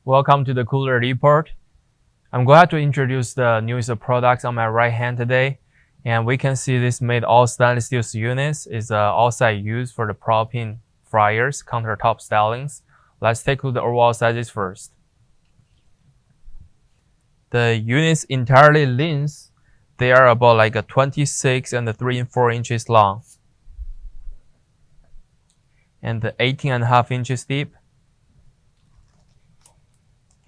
Welcome to the Cooler Report. I'm glad to introduce the newest products on my right hand today. And we can see this made all stainless steel units is outside used for the propane fryers, countertop stylings. Let's take a look at the overall sizes first. The units entirely lengths, they are about like a 26 and 3 and 4 inches long. And the 18.5 inches deep.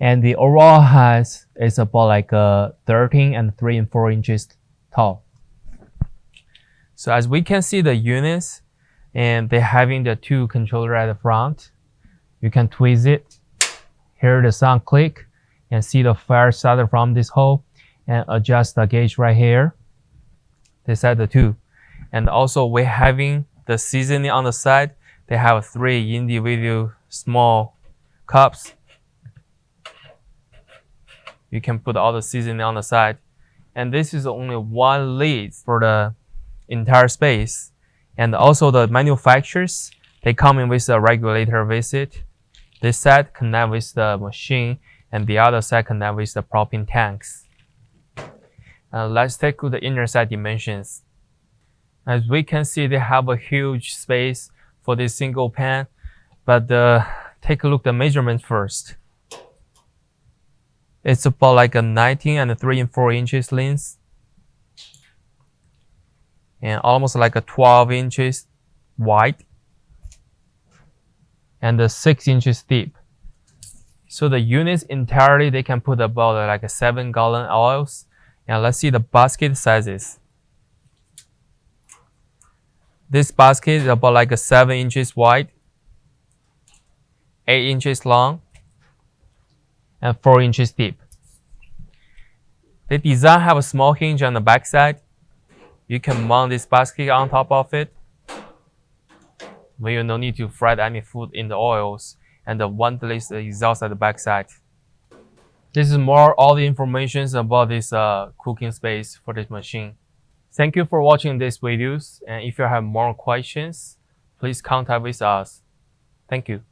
And the overall height is about like 13 and 3 and 4 inches tall. So as we can see the units, and they're having the two controller at the front. You can twist it, hear the sound click, and see the fire started from this hole, and adjust the gauge right here. They set the two. And also we're having the seasoning on the side. They have 3 individual small cups. You can put all the seasoning on the side. And this is only one lid for the entire space. And also the manufacturers, they come in with a regulator visit. This side connect with the machine, and the other side connect with the propane tanks. Let's take a look at the inner side dimensions. As we can see, they have a huge space for this single pan, but take a look at the measurements first. It's about like a 19 and 3 and 4 inches length, and almost like a 12 inches wide, and 6 inches deep. So the units entirely, they can put about like a 7-gallon oils. And let's see the basket sizes. This basket is about like a 7 inches wide, 8 inches long, and 4 inches deep. The design have a small hinge on the back side. You can mount this basket on top of it, where you no need to fry any food in the oils, and the ventilates the exhaust at the back side. This is more all the information about this cooking space for this machine. Thank you for watching these videos, and if you have more questions, please contact with us. Thank you.